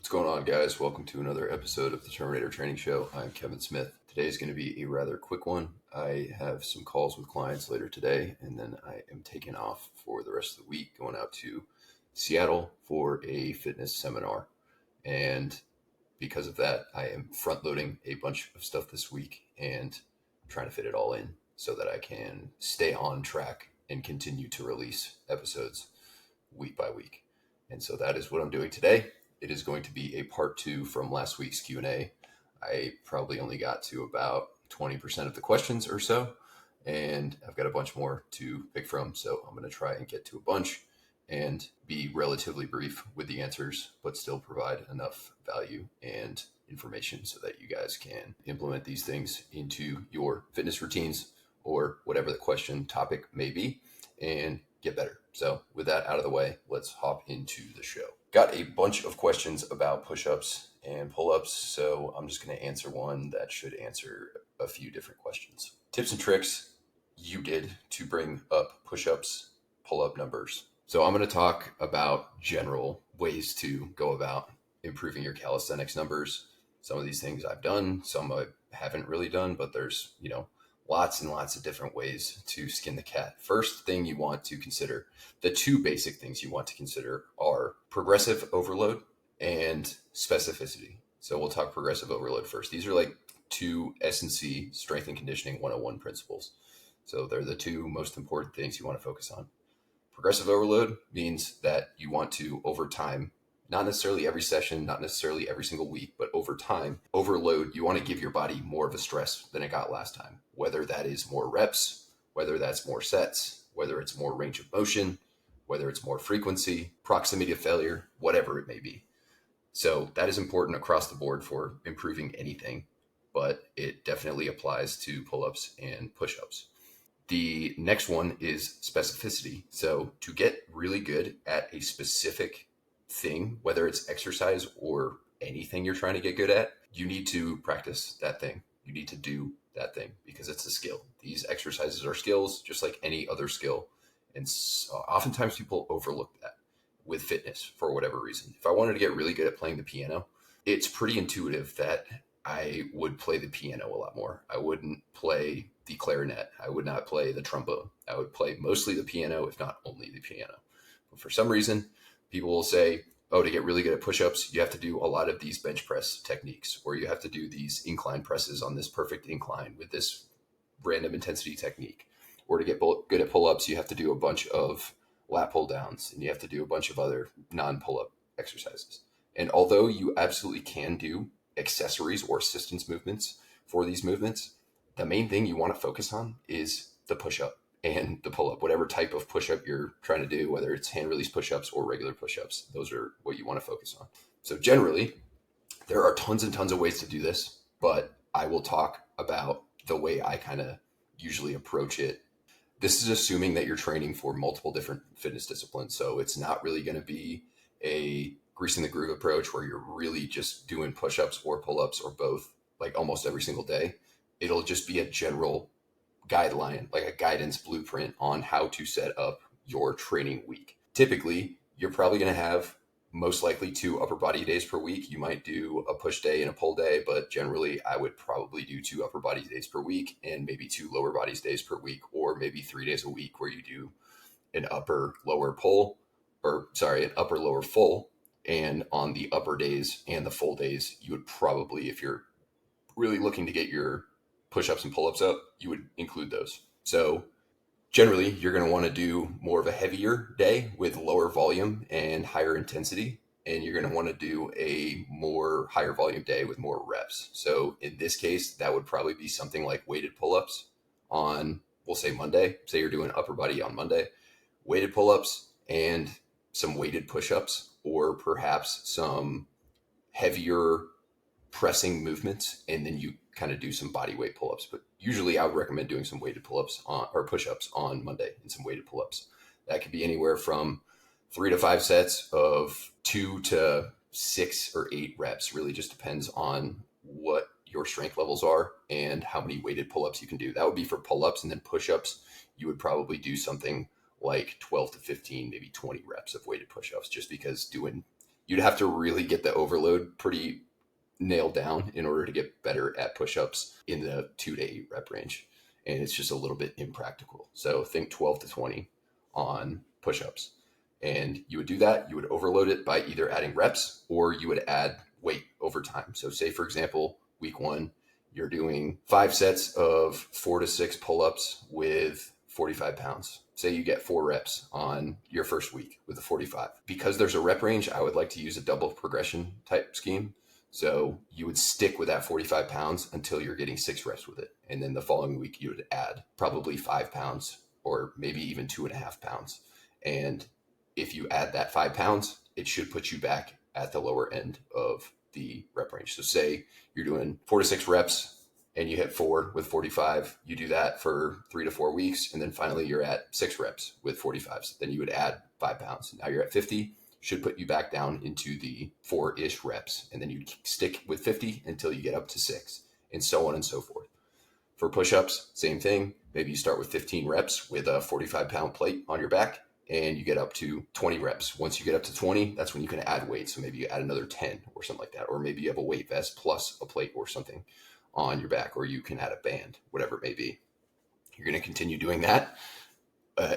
What's going on, guys? Welcome to another episode of the Terminator Training Show. I'm Kevin Smith. Today is going to be a rather quick one. I have some calls with clients later today, and then I am taking off for the rest of the week, going out to Seattle for a fitness seminar. And because of that, I am front-loading a bunch of stuff this week and trying to fit it all in so that I can stay on track and continue to release episodes week by week. And so that is what I'm doing today. It is going to be a part 2 from last week's Q&A. I probably only got to about 20% of the questions or so, and I've got a bunch more to pick from. So I'm going to try and get to a bunch and be relatively brief with the answers, but still provide enough value and information so that you guys can implement these things into your fitness routines or whatever the question topic may be and get better. So with that out of the way, let's hop into the show. Got a bunch of questions about push-ups and pull-ups, so I'm just going to answer one that should answer a few different questions. Tips and tricks you did to bring up push-ups, pull-up numbers. So I'm going to talk about general ways to go about improving your calisthenics numbers. Some of these things I've done, some I haven't really done, but there's, lots and lots of different ways to skin the cat. First thing you want to consider, the two basic things you want to consider are progressive overload and specificity. So we'll talk progressive overload first. These are like two S&C strength and conditioning 101 principles. So they're the two most important things you want to focus on. Progressive overload means that you want to, over time, not necessarily every session, not necessarily every single week, but over time, overload, you want to give your body more of a stress than it got last time. Whether that is more reps, whether that's more sets, whether it's more range of motion, whether it's more frequency, proximity of failure, whatever it may be. So that is important across the board for improving anything, but it definitely applies to pull-ups and push-ups. The next one is specificity. So to get really good at a specific thing, whether it's exercise or anything you're trying to get good at, you need to practice that thing. You need to do that thing because it's a skill. These exercises are skills just like any other skill. And oftentimes people overlook that with fitness for whatever reason. If I wanted to get really good at playing the piano, it's pretty intuitive that I would play the piano a lot more. I wouldn't play the clarinet. I would not play the trombone. I would play mostly the piano, if not only the piano. But for some reason, people will say, oh, to get really good at push-ups, you have to do a lot of these bench press techniques, or you have to do these incline presses on this perfect incline with this random intensity technique. Or to get good at pull-ups, you have to do a bunch of lat pull downs, and you have to do a bunch of other non-pull-up exercises. And although you absolutely can do accessories or assistance movements for these movements, the main thing you want to focus on is the push-up and the pull-up, whatever type of push-up you're trying to do, whether it's hand release push-ups or regular push-ups. Those are what you want to focus on. So generally, there are tons and tons of ways to do this, but I will talk about the way I kind of usually approach it. This is assuming that you're training for multiple different fitness disciplines. So it's not really going to be a greasing the groove approach where you're really just doing push-ups or pull-ups or both, like almost every single day. It'll just be a general guideline, like a guidance blueprint on how to set up your training week. Typically, you're probably going to have most likely 2 upper body days per week. You might do a push day and a pull day, but generally I would probably do 2 upper body days per week and maybe 2 lower bodies days per week, or maybe 3 days a week where you do an upper lower pull, an upper lower full. And on the upper days and the full days, you would probably, if you're really looking to get your push-ups and pull-ups up, you would include those. So generally, you're going to want to do more of a heavier day with lower volume and higher intensity. And you're going to want to do a more higher volume day with more reps. So in this case, that would probably be something like weighted pull-ups on, we'll say Monday. Say you're doing upper body on Monday, weighted pull-ups and some weighted push-ups, or perhaps some heavier pressing movements, and then you kind of do some body weight pull-ups. But usually I would recommend doing some weighted pull-ups or push-ups on Monday and some weighted pull-ups. That could be anywhere from 3 to 5 sets of 2 to 6 or 8 reps. Really just depends on what your strength levels are and how many weighted pull-ups you can do. That would be for pull-ups. And then push-ups, you would probably do something like 12 to 15, maybe 20 reps of weighted push-ups, just because doing You'd have to really get the overload pretty nailed down in order to get better at push-ups in the 2 to 8 rep range. And it's just a little bit impractical. So think 12 to 20 on push-ups. And you would do that. You would overload it by either adding reps or you would add weight over time. So say, for example, week 1, you're doing 5 sets of 4 to 6 pull-ups with 45 pounds. Say you get 4 reps on your first week with a 45. Because there's a rep range, I would like to use a double progression type scheme. So you would stick with that 45 pounds until you're getting 6 reps with it. And then the following week, you would add probably 5 pounds or maybe even 2.5 pounds. And if you add that 5 pounds, it should put you back at the lower end of the rep range. So say you're doing 4 to 6 reps and you hit 4 with 45, you do that for 3 to 4 weeks. And then finally you're at 6 reps with 45s. Then you would add 5 pounds. Now you're at 50, should put you back down into the 4-ish reps. And then you stick with 50 until you get up to 6 and so on and so forth. For push-ups, same thing. Maybe you start with 15 reps with a 45-pound plate on your back and you get up to 20 reps. Once you get up to 20, that's when you can add weight. So maybe you add another 10 or something like that. Or maybe you have a weight vest plus a plate or something on your back, or you can add a band, whatever it may be. You're going to continue doing that.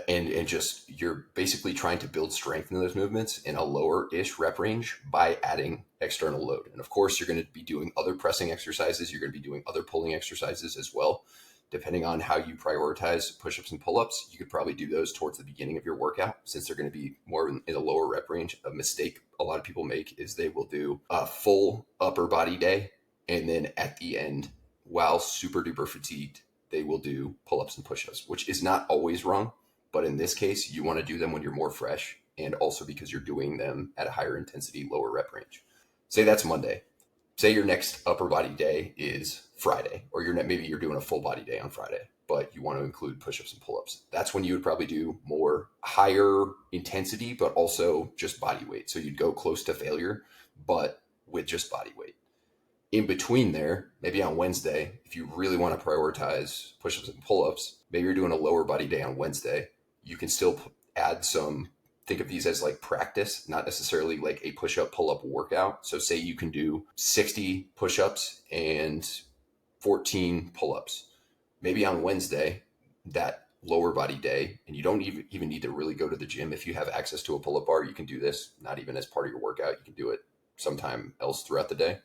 And just, you're basically trying to build strength in those movements in a lower-ish rep range by adding external load. And of course, you're going to be doing other pressing exercises. You're going to be doing other pulling exercises as well. Depending on how you prioritize push-ups and pull-ups, you could probably do those towards the beginning of your workout, since they're going to be more in a lower rep range. A mistake a lot of people make is they will do a full upper body day, and then at the end, while super duper fatigued, they will do pull-ups and push-ups, which is not always wrong. But in this case, you want to do them when you're more fresh, and also because you're doing them at a higher intensity, lower rep range. Say that's Monday. Say your next upper body day is Friday, or maybe you're doing a full body day on Friday, but you want to include push-ups and pull-ups. That's when you would probably do more higher intensity, but also just body weight. So you'd go close to failure, but with just body weight. In between there, maybe on Wednesday, if you really want to prioritize push-ups and pull-ups, maybe you're doing a lower body day on Wednesday, you can still add some, think of these as like practice, not necessarily like a push-up, pull-up workout. So say you can do 60 push-ups and 14 pull-ups. Maybe on Wednesday, that lower body day, and you don't even need to really go to the gym. If you have access to a pull-up bar, you can do this, not even as part of your workout. You can do it sometime else throughout the day.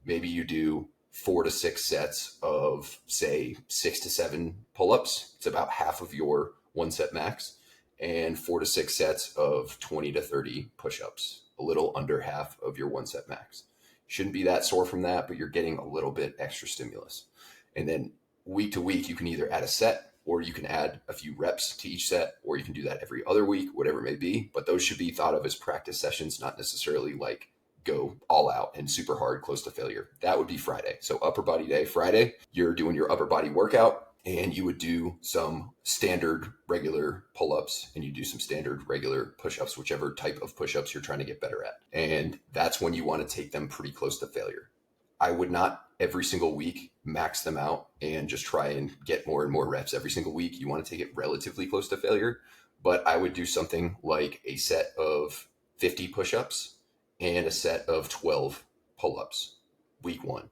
Maybe you do 4 to 6 sets of, say, 6 to 7 pull-ups. It's about half of your 1 set max. And 4 to 6 sets of 20 to 30 push-ups, a little under half of your 1 set max. Shouldn't be that sore from that, but you're getting a little bit extra stimulus. And then week to week, you can either add a set, or you can add a few reps to each set, or you can do that every other week, whatever it may be. But those should be thought of as practice sessions, not necessarily like go all out and super hard, close to failure. That would be Friday. So upper body day, Friday, you're doing your upper body workout, and you would do some standard regular pull-ups and you do some standard regular push-ups, whichever type of push-ups you're trying to get better at. And that's when you want to take them pretty close to failure. I would not every single week max them out and just try and get more and more reps every single week. You want to take it relatively close to failure, but I would do something like a set of 50 push-ups and a set of 12 pull-ups week 1.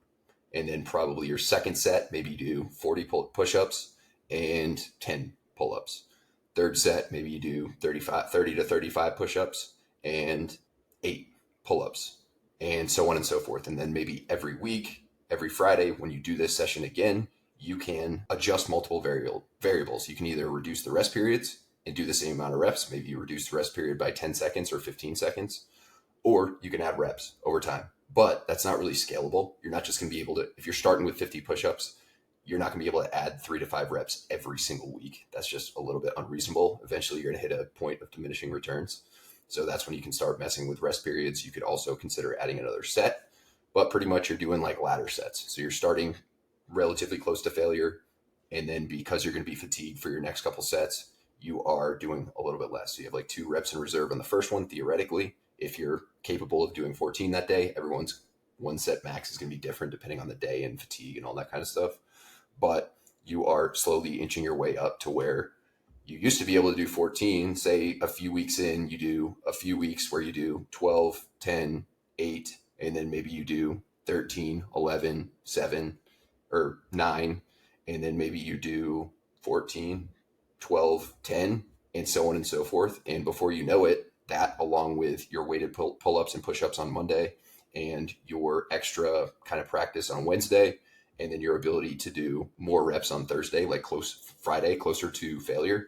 And then probably your second set, maybe you do 40 push-ups and 10 pull-ups. Third set, maybe you do 30 to 35 push-ups and 8 pull-ups, and so on and so forth. And then maybe every week, every Friday, when you do this session again, you can adjust multiple variables. You can either reduce the rest periods and do the same amount of reps. Maybe you reduce the rest period by 10 seconds or 15 seconds, or you can add reps over time. But that's not really scalable. You're not just going to be able to, if you're starting with 50 push-ups, you're not going to be able to add 3 to 5 reps every single week. That's just a little bit unreasonable. Eventually, you're going to hit a point of diminishing returns. So that's when you can start messing with rest periods. You could also consider adding another set, but pretty much you're doing like ladder sets. So you're starting relatively close to failure. And then because you're going to be fatigued for your next couple sets, you are doing a little bit less. So you have like 2 reps in reserve on the first one, theoretically. If you're capable of doing 14 that day, everyone's 1 set max is going to be different depending on the day and fatigue and all that kind of stuff. But you are slowly inching your way up to where You used to be able to do 14, say a few weeks in, you do a few weeks where you do 12, 10, 8, and then maybe you do 13, 11, 7, or 9, and then maybe you do 14, 12, 10, and so on and so forth. And before you know it, that along with your weighted pull-ups and push-ups on Monday and your extra kind of practice on Wednesday, and then your ability to do more reps on Thursday, like Friday, closer to failure.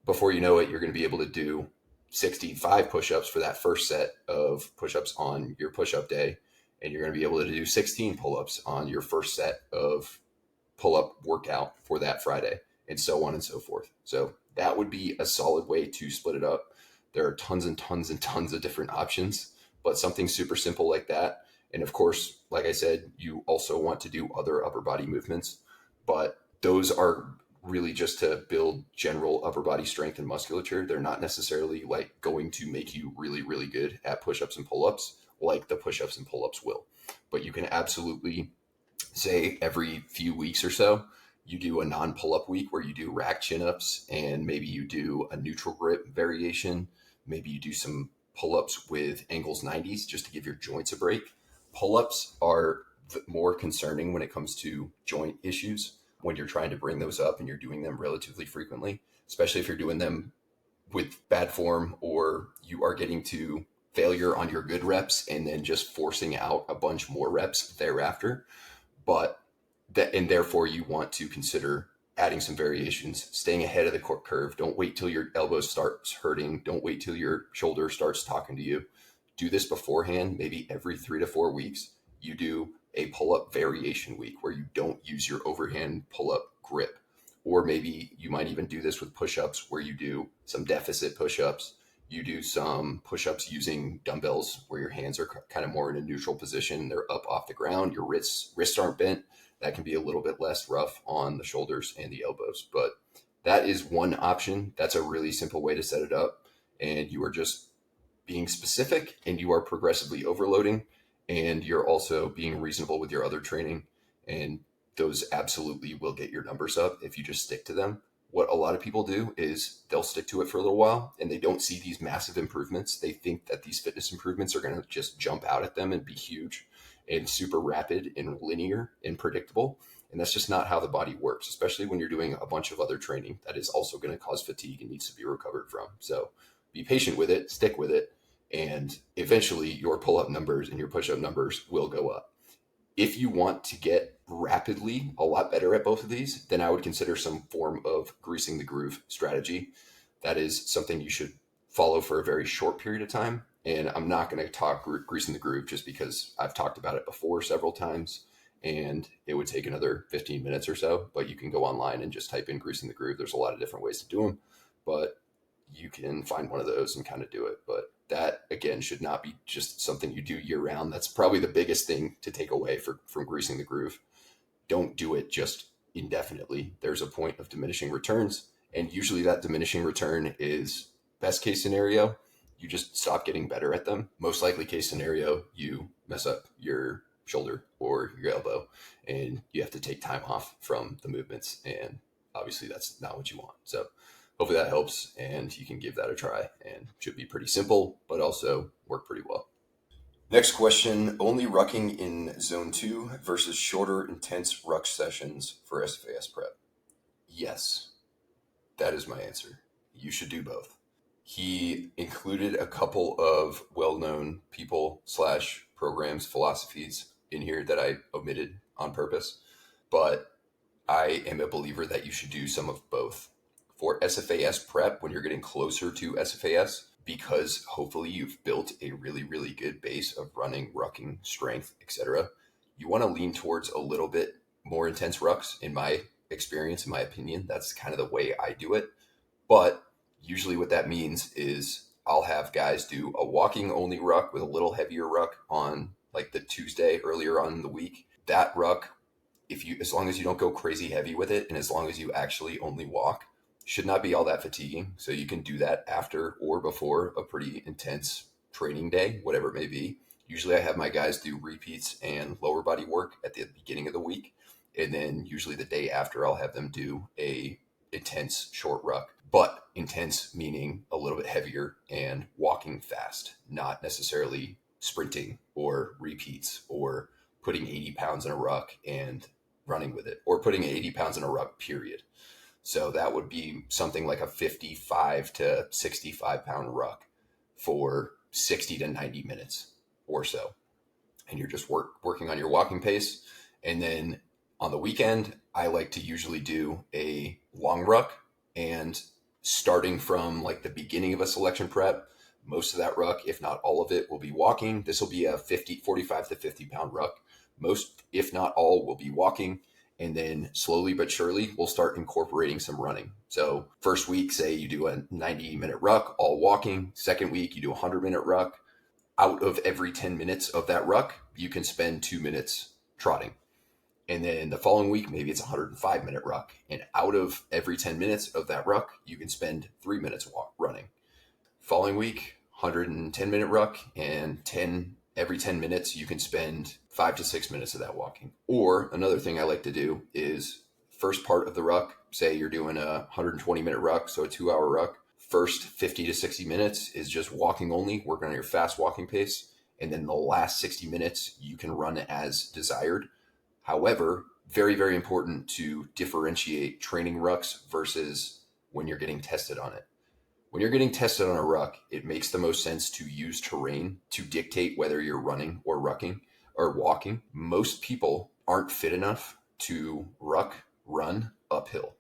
Before you know it, you're going to be able to do 65 push-ups for that first set of push-ups on your push-up day. And you're going to be able to do 16 pull-ups on your first set of pull-up workout for that Friday, and so on and so forth. So that would be a solid way to split it up. There are tons and tons and tons of different options, but something super simple like that. And of course, like I said, you also want to do other upper body movements, but those are really just to build general upper body strength and musculature. They're not necessarily like going to make you really, really good at push-ups and pull-ups like the push-ups and pull-ups will. But you can absolutely say every few weeks or so, you do a non-pull-up week where you do rack chin-ups, and maybe you do a neutral grip variation. Maybe you do some pull-ups with angles 90s just to give your joints a break. Pull-ups are more concerning when it comes to joint issues when you're trying to bring those up and you're doing them relatively frequently, especially if you're doing them with bad form or you are getting to failure on your good reps and then just forcing out a bunch more reps thereafter. But that, and therefore you want to consider adding some variations, staying ahead of the curve. Don't wait till your elbow starts hurting. Don't wait till your shoulder starts talking to you. Do this beforehand. Maybe every 3 to 4 weeks, you do a pull-up variation week where you don't use your overhand pull-up grip. Or maybe you might even do this with push-ups where you do some deficit push-ups. You do some push-ups using dumbbells where your hands are kind of more in a neutral position. They're up off the ground. Your wrists aren't bent. That can be a little bit less rough on the shoulders and the elbows. But that is one option. That's a really simple way to set it up. And you are just being specific, and you are progressively overloading, and you're also being reasonable with your other training. And those absolutely will get your numbers up if you just stick to them. What a lot of people do is they'll stick to it for a little while and they don't see these massive improvements. They think that these fitness improvements are going to just jump out at them and be huge and super rapid and linear and predictable. And that's just not how the body works, especially when you're doing a bunch of other training that is also going to cause fatigue and needs to be recovered from. So be patient with it, stick with it, and eventually your pull-up numbers and your push-up numbers will go up. If you want to get rapidly a lot better at both of these, then I would consider some form of greasing the groove strategy. That is something you should follow for a very short period of time. And I'm not going to talk greasing the groove just because I've talked about it before several times and it would take another 15 minutes or so. But you can go online and just type in greasing the groove. There's a lot of different ways to do them, but you can find one of those and kind of do it. But that, again, should not be just something you do year round. That's probably the biggest thing to take away from greasing the groove. Don't do it just indefinitely. There's a point of diminishing returns. And usually that diminishing return is best case scenario, you just stop getting better at them. Most likely case scenario, you mess up your shoulder or your elbow and you have to take time off from the movements. And obviously that's not what you want. So hopefully that helps and you can give that a try, and should be pretty simple, but also work pretty well. Next question, only rucking in zone 2 versus shorter intense ruck sessions for SFAS prep. Yes, that is my answer. You should do both. He included a couple of well-known people / programs, philosophies in here that I omitted on purpose, but I am a believer that you should do some of both. For SFAS prep, when you're getting closer to SFAS, because hopefully you've built a really, really good base of running, rucking, strength, etc., you want to lean towards a little bit more intense rucks. In my experience, in my opinion, that's kind of the way I do it. But usually what that means is I'll have guys do a walking only ruck with a little heavier ruck on like the Tuesday earlier on in the week. That ruck, as long as you don't go crazy heavy with it, and as long as you actually only walk, should not be all that fatiguing. So you can do that after or before a pretty intense training day, whatever it may be. Usually I have my guys do repeats and lower body work at the beginning of the week. And then usually the day after I'll have them do a intense short ruck, but intense meaning a little bit heavier and walking fast, not necessarily sprinting or repeats or putting 80 pounds in a ruck and running with it, or putting 80 pounds in a ruck, period. So that would be something like a 55 to 65 pound ruck for 60 to 90 minutes or so. And you're just working on your walking pace. And then on the weekend, I like to usually do a long ruck, and starting from like the beginning of a selection prep, most of that ruck, if not all of it, will be walking. This will be a 45 to 50 pound ruck. Most, if not all, will be walking. And then slowly but surely, we'll start incorporating some running. So first week, say you do a 90-minute ruck, all walking. Second week, you do a 100-minute ruck. Out of every 10 minutes of that ruck, you can spend 2 minutes trotting. And then the following week, maybe it's a 105-minute ruck. And out of every 10 minutes of that ruck, you can spend 3 minutes running. Following week, 110-minute ruck, and every 10 minutes, you can spend 5 to 6 minutes of that walking. Or another thing I like to do is first part of the ruck, say you're doing a 120-minute ruck, so a 2-hour ruck. First 50 to 60 minutes is just walking only, working on your fast walking pace. And then the last 60 minutes, you can run as desired. However, very, very important to differentiate training rucks versus when you're getting tested on it. When you're getting tested on a ruck, it makes the most sense to use terrain to dictate whether you're running or rucking or walking. Most people aren't fit enough to run uphill.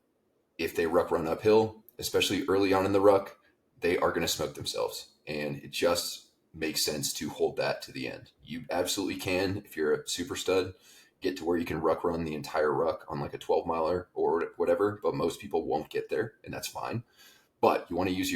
If they run uphill, especially early on in the ruck, they are going to smoke themselves. And it just makes sense to hold that to the end. You absolutely can, if you're a super stud, get to where you can run the entire ruck on like a 12-miler or whatever, but most people won't get there, and that's fine. But you want to use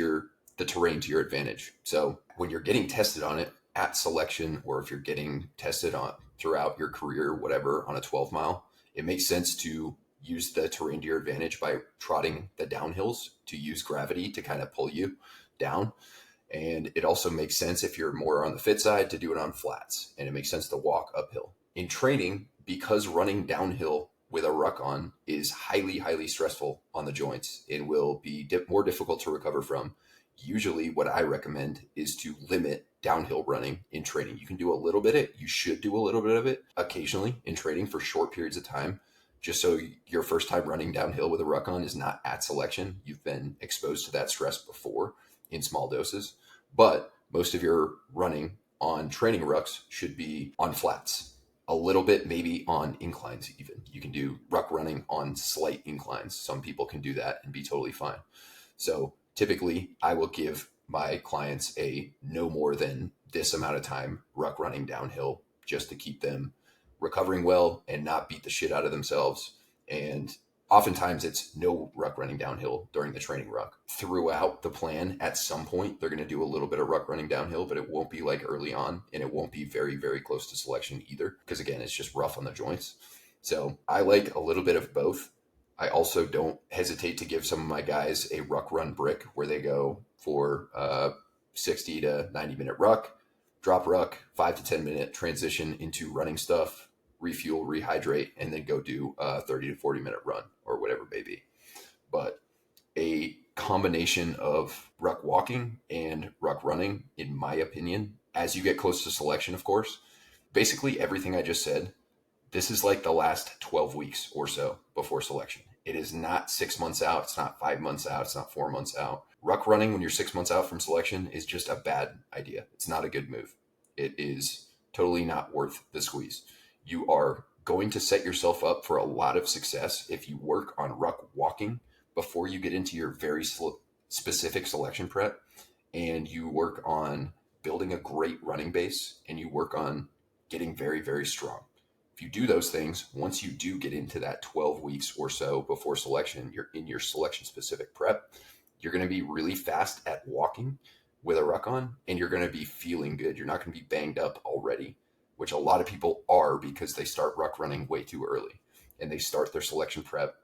the terrain to your advantage. So when you're getting tested on it at selection, or if you're getting tested on throughout your career, whatever, on a 12-mile, it makes sense to use the terrain to your advantage by trotting the downhills to use gravity to kind of pull you down. And it also makes sense if you're more on the fit side to do it on flats, and it makes sense to walk uphill. In training, because running downhill with a ruck on is highly, highly stressful on the joints, it will be more difficult to recover from. Usually what I recommend is to limit downhill running in training. You can do a little bit of it. You should do a little bit of it occasionally in training for short periods of time, just so your first time running downhill with a ruck on is not at selection. You've been exposed to that stress before in small doses. But most of your running on training rucks should be on flats. A little bit maybe on inclines even. You can do ruck running on slight inclines. Some people can do that and be totally fine. So typically I will give my clients a no more than this amount of time ruck running downhill, just to keep them recovering well and not beat the shit out of themselves. And oftentimes it's no ruck running downhill during the training ruck. Throughout the plan, at some point, they're going to do a little bit of ruck running downhill, but it won't be like early on, and it won't be very, very close to selection either, because again, it's just rough on the joints. So I like a little bit of both. I also don't hesitate to give some of my guys a ruck run brick where they go for 60 to 90 minute ruck, drop ruck, 5 to 10 minute transition into running stuff, refuel, rehydrate, and then go do a 30 to 40 minute run or whatever it may be. But a combination of ruck walking and ruck running, in my opinion, as you get close to selection, of course, basically everything I just said, this is like the last 12 weeks or so before selection. It is not 6 months out. It's not 5 months out. It's not 4 months out. Ruck running when you're 6 months out from selection is just a bad idea. It's not a good move. It is totally not worth the squeeze. You are going to set yourself up for a lot of success if you work on ruck walking before you get into your very specific selection prep, and you work on building a great running base, and you work on getting very, very strong. If you do those things, once you do get into that 12 weeks or so before selection, you're in your selection specific prep, you're going to be really fast at walking with a ruck on, and you're going to be feeling good. You're not going to be banged up already, which a lot of people are because they start ruck running way too early and they start their selection prep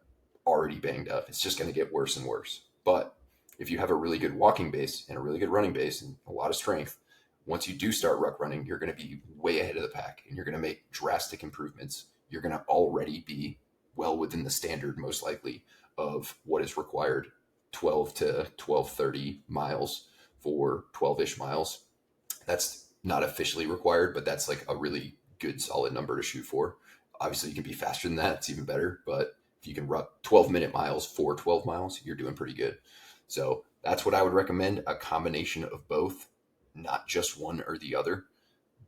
already banged up. It's just going to get worse and worse. But if you have a really good walking base and a really good running base and a lot of strength, once you do start ruck running, you're going to be way ahead of the pack and you're going to make drastic improvements. You're going to already be well within the standard, most likely, of what is required, 12 to 12:30 miles for 12-ish miles. That's not officially required, but that's like a really good solid number to shoot for. Obviously, you can be faster than that. It's even better. But if you can ruck 12-minute miles for 12 miles, you're doing pretty good. So that's what I would recommend, a combination of both, not just one or the other.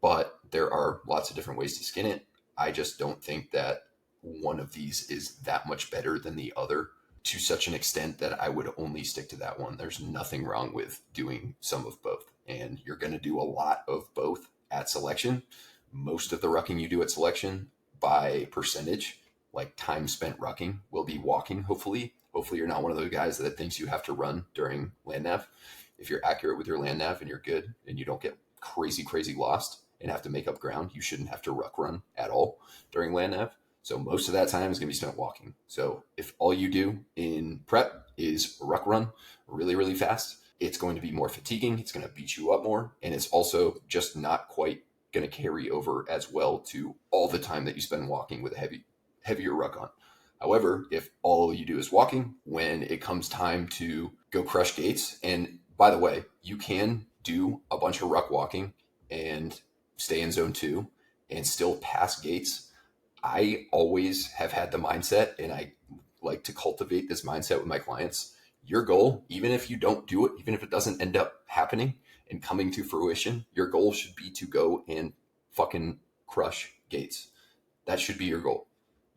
But there are lots of different ways to skin it. I just don't think that one of these is that much better than the other to such an extent that I would only stick to that one. There's nothing wrong with doing some of both. And you're going to do a lot of both at selection. Most of the rucking you do at selection by percentage, like time spent rucking, will be walking, hopefully. Hopefully you're not one of those guys that thinks you have to run during land nav. If you're accurate with your land nav and you're good and you don't get crazy lost and have to make up ground, you shouldn't have to ruck run at all during land nav. So most of that time is going to be spent walking. So if all you do in prep is ruck run really fast, it's going to be more fatiguing. It's going to beat you up more. And it's also just not quite going to carry over as well to all the time that you spend walking with a heavier ruck on. However, if all you do is walking, when it comes time to go crush gates, and by the way, you can do a bunch of ruck walking and stay in zone 2 and still pass gates. I always have had the mindset, and I like to cultivate this mindset with my clients. Your goal, even if you don't do it, even if it doesn't end up happening and coming to fruition, your goal should be to go and fucking crush gates. That should be your goal.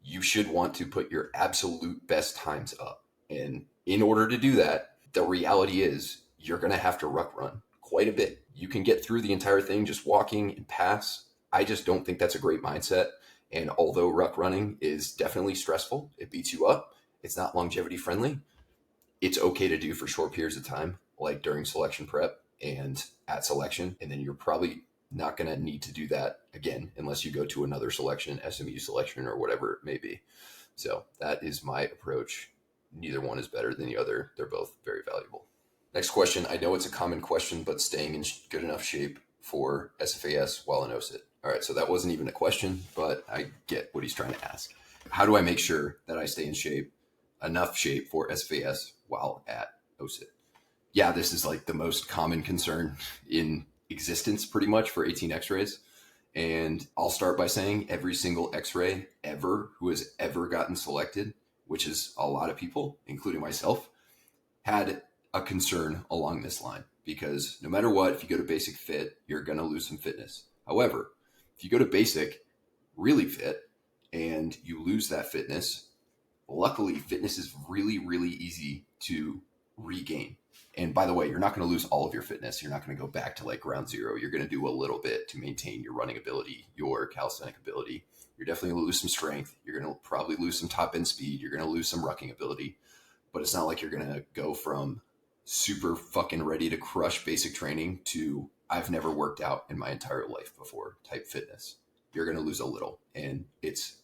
You should want to put your absolute best times up. And in order to do that, the reality is you're going to have to ruck run quite a bit. You can get through the entire thing just walking and pass. I just don't think that's a great mindset. And although ruck running is definitely stressful, it beats you up, it's not longevity friendly. It's okay to do for short periods of time, like during selection prep and at selection. And then you're probably not going to need to do that again unless you go to another selection, SMU selection, or whatever it may be. So that is my approach. Neither one is better than the other. They're both very valuable. Next question. I know it's a common question, but staying in good enough shape for SFAS while in OSUT. All right, so that wasn't even a question, but I get what he's trying to ask. How do I make sure that I stay in shape, enough shape for SFAS while at OSUT? Yeah, this is like the most common concern in existence pretty much for 18 x-rays. And I'll start by saying every single x-ray ever who has ever gotten selected, which is a lot of people, including myself, had a concern along this line. Because no matter what, if you go to basic fit, you're going to lose some fitness. However, if you go to basic really fit and you lose that fitness, luckily fitness is really easy to regain. And by the way, you're not going to lose all of your fitness. You're not going to go back to like ground zero. You're going to do a little bit to maintain your running ability, your calisthenic ability. You're definitely going to lose some strength. You're going to probably lose some top end speed. You're going to lose some rucking ability. But it's not like you're going to go from super fucking ready to crush basic training to I've never worked out in my entire life before type fitness. You're going to lose a little. And it's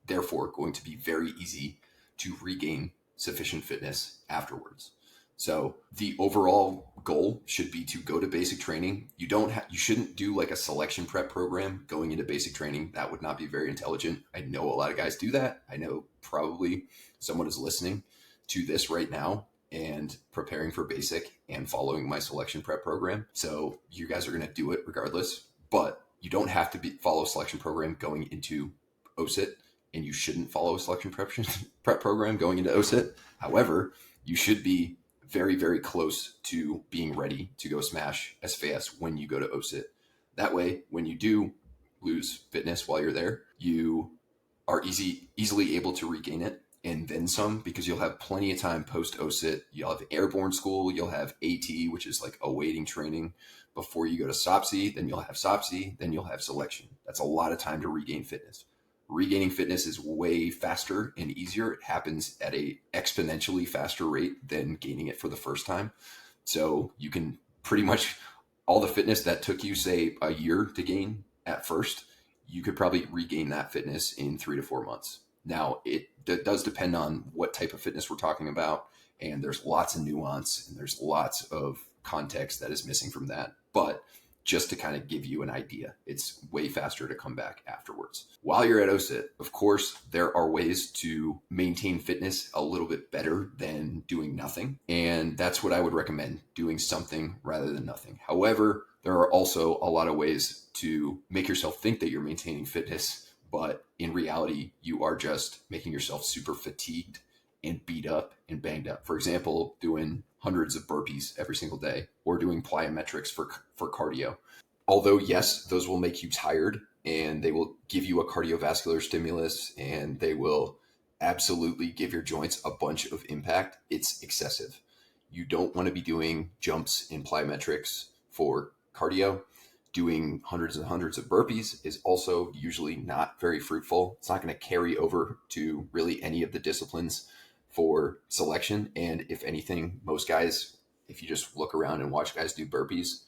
therefore going to be very easy to regain sufficient fitness afterwards. So the overall goal should be to go to basic training. You shouldn't do like a selection prep program going into basic training. That would not be very intelligent. I know a lot of guys do that. I know probably someone is listening to this right now and preparing for basic and following my selection prep program. So you guys are going to do it regardless, but you don't have to follow a selection program going into OSUT, and you shouldn't follow a selection prep program going into OSUT. However, you should be very close to being ready to go smash SFAS when you go to OSUT. That way, when you do lose fitness while you're there, you are easily able to regain it and then some, because you'll have plenty of time post OSUT. You'll have airborne school, you'll have AT, which is like awaiting training before you go to SOPSI, then you'll have SOPSI, then you'll have selection. That's a lot of time to regain fitness. Regaining fitness is way faster and easier. It happens at a exponentially faster rate than gaining it for the first time. So you can pretty much, all the fitness that took you, say, a year to gain at first, you could probably regain that fitness in 3 to 4 months. Now, it does depend on what type of fitness we're talking about, and there's lots of nuance and there's lots of context that is missing from that. But just to kind of give you an idea. It's way faster to come back afterwards. While you're at OSUT, of course, there are ways to maintain fitness a little bit better than doing nothing. And that's what I would recommend, doing something rather than nothing. However, there are also a lot of ways to make yourself think that you're maintaining fitness, but in reality, you are just making yourself super fatigued and beat up and banged up. For example, doing hundreds of burpees every single day or doing plyometrics for cardio. Although, yes, those will make you tired and they will give you a cardiovascular stimulus and they will absolutely give your joints a bunch of impact. It's excessive. You don't want to be doing jumps in plyometrics for cardio. Doing hundreds and hundreds of burpees is also usually not very fruitful. It's not going to carry over to really any of the disciplines for selection. And if anything, most guys, if you just look around and watch guys do burpees,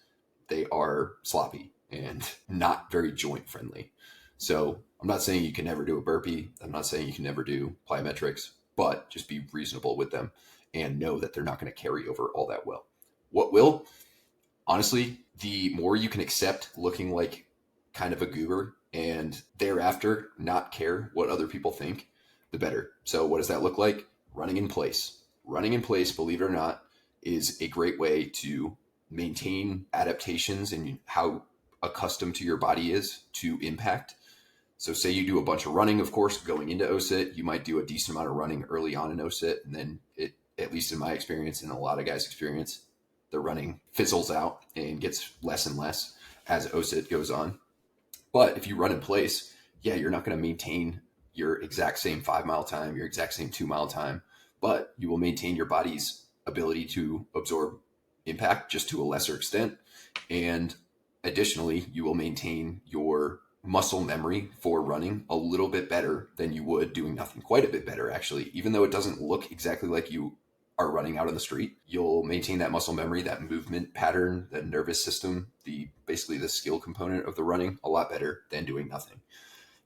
they are sloppy and not very joint friendly. So I'm not saying you can never do a burpee. I'm not saying you can never do plyometrics, but just be reasonable with them and know that they're not going to carry over all that well. What will? Honestly, the more you can accept looking like kind of a goober and thereafter not care what other people think, the better. So what does that look like? Running in place. Running in place, believe it or not, is a great way to maintain adaptations and how accustomed to your body is to impact. So say you do a bunch of running, of course, going into OSUT, you might do a decent amount of running early on in OSUT. And then it, at least in my experience and a lot of guys' experience, the running fizzles out and gets less and less as OSUT goes on. But if you run in place, yeah, you're not going to maintain your exact same 5-mile time, your exact same 2-mile time, but you will maintain your body's ability to absorb impact just to a lesser extent. And additionally, you will maintain your muscle memory for running a little bit better than you would doing nothing. Quite a bit better, actually. Even though it doesn't look exactly like you are running out on the street, you'll maintain that muscle memory, that movement pattern, the nervous system, basically the skill component of the running a lot better than doing nothing.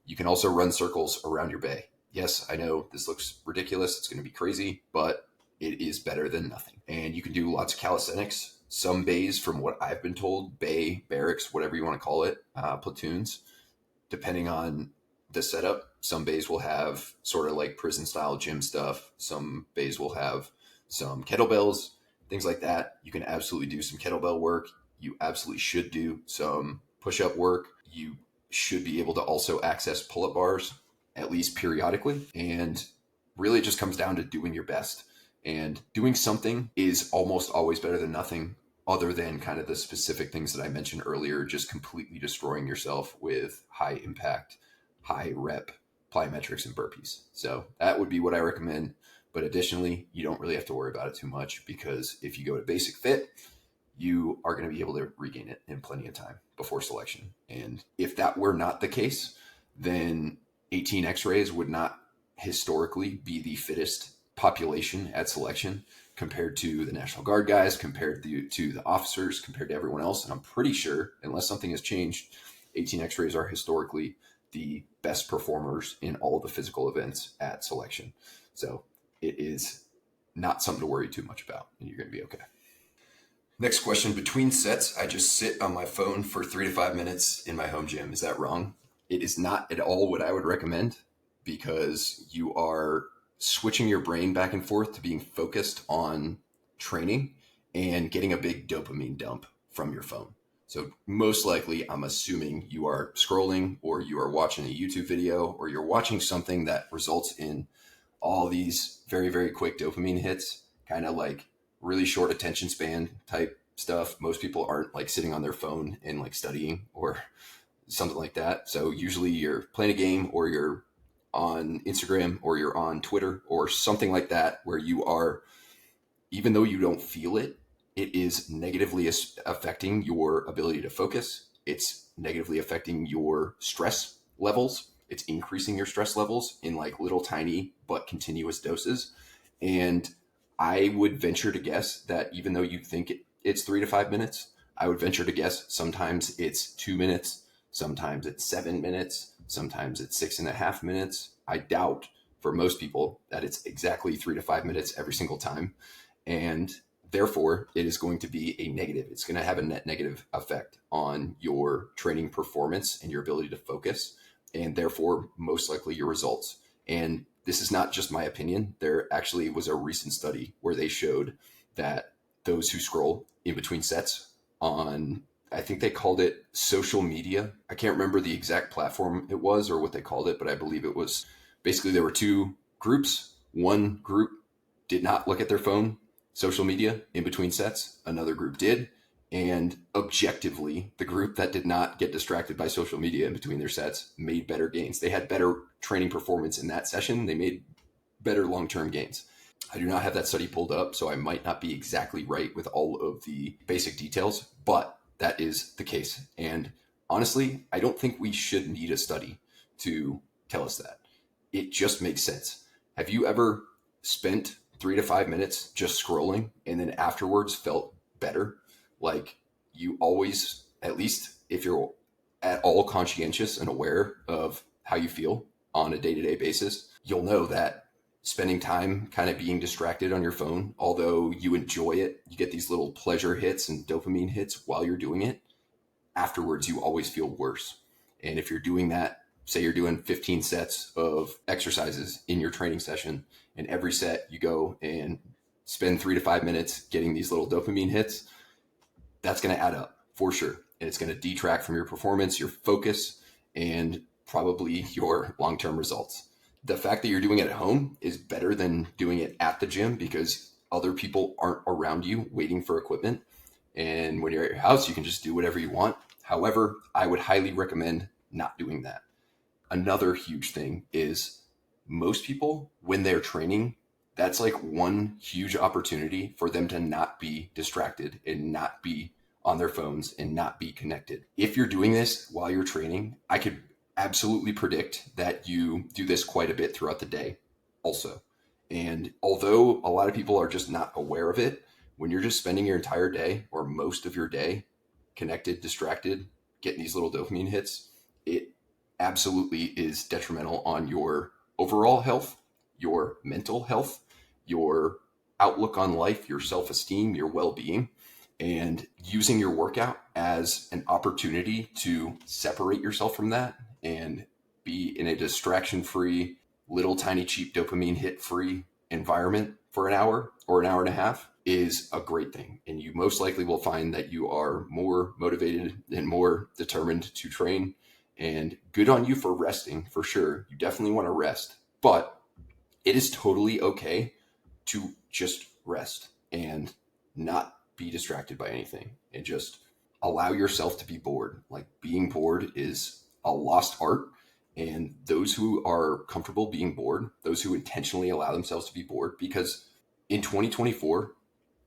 You can also run circles around your bay. Yes, I know this looks ridiculous. It's going to be crazy, but it is better than nothing. And you can do lots of calisthenics. Some bays, from what I've been told, bay, barracks, whatever you want to call it, platoons, depending on the setup. Some bays will have sort of like prison style gym stuff. Some bays will have some kettlebells, things like that. You can absolutely do some kettlebell work. You absolutely should do some push-up work. You should be able to also access pull-up bars, at least periodically. And really it just comes down to doing your best. And doing something is almost always better than nothing, other than kind of the specific things that I mentioned earlier, just completely destroying yourself with high impact, high rep plyometrics and burpees. So that would be what I recommend. But additionally, you don't really have to worry about it too much, because if you go to basic fit, you are going to be able to regain it in plenty of time before selection. And if that were not the case, then 18 X-rays would not historically be the fittest population at selection compared to the National Guard guys, compared to the officers, compared to everyone else. And I'm pretty sure, unless something has changed, 18 X-rays are historically the best performers in all of the physical events at selection. So it is not something to worry too much about, and you're going to be okay. Next question. Between sets, I just sit on my phone for 3 to 5 minutes in my home gym. Is that wrong? It is not at all what I would recommend, because you are switching your brain back and forth to being focused on training and getting a big dopamine dump from your phone. So most likely, I'm assuming you are scrolling, or you are watching a YouTube video, or you're watching something that results in all these very, very quick dopamine hits, kind of like really short attention span type stuff. Most people aren't like sitting on their phone and like studying or something like that. So usually you're playing a game, or you're on Instagram, or you're on Twitter, or something like that, where you are, even though you don't feel it, it is negatively affecting your ability to focus. It's negatively affecting your stress levels. It's increasing your stress levels in like little tiny but continuous doses. And I would venture to guess that even though you think it's 3 to 5 minutes, I would venture to guess sometimes it's 2 minutes, sometimes it's 7 minutes, sometimes it's 6.5 minutes. I doubt for most people that it's exactly 3 to 5 minutes every single time. And Therefore, it is going to be a negative. It's going to have a net negative effect on your training performance and your ability to focus, and therefore, most likely your results. And this is not just my opinion. There actually was a recent study where they showed that those who scroll in between sets on, I think they called it social media. I can't remember the exact platform it was or what they called it, but I believe it was basically there were two groups. One group did not look at their phone, social media in between sets. Another group did. And objectively, the group that did not get distracted by social media in between their sets made better gains. They had better training performance in that session. They made better long-term gains. I do not have that study pulled up, so I might not be exactly right with all of the basic details, but that is the case. And honestly, I don't think we should need a study to tell us that. It just makes sense. Have you ever spent 3 to 5 minutes just scrolling and then afterwards felt better? Like you always, at least if you're at all conscientious and aware of how you feel on a day-to-day basis, you'll know that spending time kind of being distracted on your phone, although you enjoy it, you get these little pleasure hits and dopamine hits while you're doing it, afterwards you always feel worse. And if you're doing that, say you're doing 15 sets of exercises in your training session, and every set you go and spend 3 to 5 minutes getting these little dopamine hits, that's going to add up for sure. And it's going to detract from your performance, your focus, and probably your long-term results. The fact that you're doing it at home is better than doing it at the gym because other people aren't around you waiting for equipment. And when you're at your house, you can just do whatever you want. However, I would highly recommend not doing that. Another huge thing is most people, when they're training, that's like one huge opportunity for them to not be distracted and not be on their phones and not be connected. If you're doing this while you're training, I could absolutely predict that you do this quite a bit throughout the day also. And although a lot of people are just not aware of it, when you're just spending your entire day or most of your day connected, distracted, getting these little dopamine hits, it absolutely is detrimental on your overall health, your mental health, your outlook on life, your self-esteem, your well-being, and using your workout as an opportunity to separate yourself from that and be in a distraction-free, little tiny cheap dopamine hit-free environment for an hour or an hour and a half is a great thing. And you most likely will find that you are more motivated and more determined to train. And good on you for resting, for sure. You definitely want to rest, but it is totally okay to just rest and not be distracted by anything and just allow yourself to be bored. Like being bored is a lost art. And those who are comfortable being bored, those who intentionally allow themselves to be bored, because in 2024,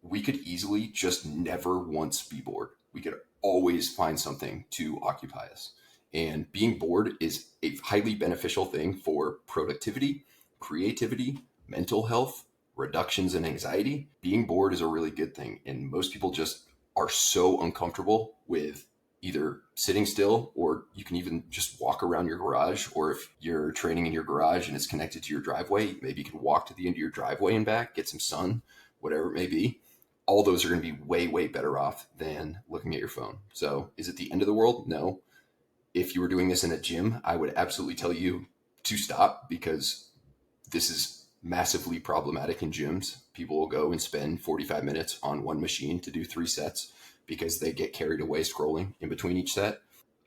we could easily just never once be bored. We could always find something to occupy us. And being bored is a highly beneficial thing for productivity, creativity, mental health, reductions in anxiety. Being bored is a really good thing. And most people just are so uncomfortable with either sitting still, or you can even just walk around your garage. Or if you're training in your garage and it's connected to your driveway, maybe you can walk to the end of your driveway and back, get some sun, whatever it may be. All those are going to be way, way better off than looking at your phone. So is it the end of the world? No. If you were doing this in a gym, I would absolutely tell you to stop, because this is massively problematic in gyms. People will go and spend 45 minutes on one machine to do 3 sets because they get carried away scrolling in between each set.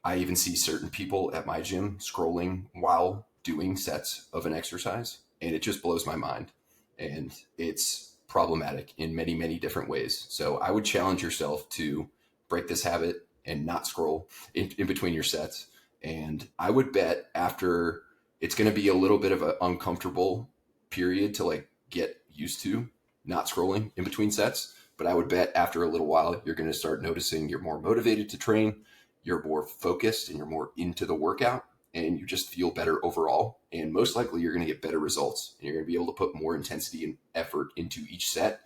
I even see certain people at my gym scrolling while doing sets of an exercise, and it just blows my mind. And it's problematic in many, many different ways. So I would challenge yourself to break this habit and not scroll in between your sets. And I would bet after, it's going to be a little bit of an uncomfortable period to like get used to not scrolling in between sets. But I would bet after a little while, you're going to start noticing you're more motivated to train, you're more focused, and you're more into the workout, and you just feel better overall. And most likely you're going to get better results, and you're going to be able to put more intensity and effort into each set.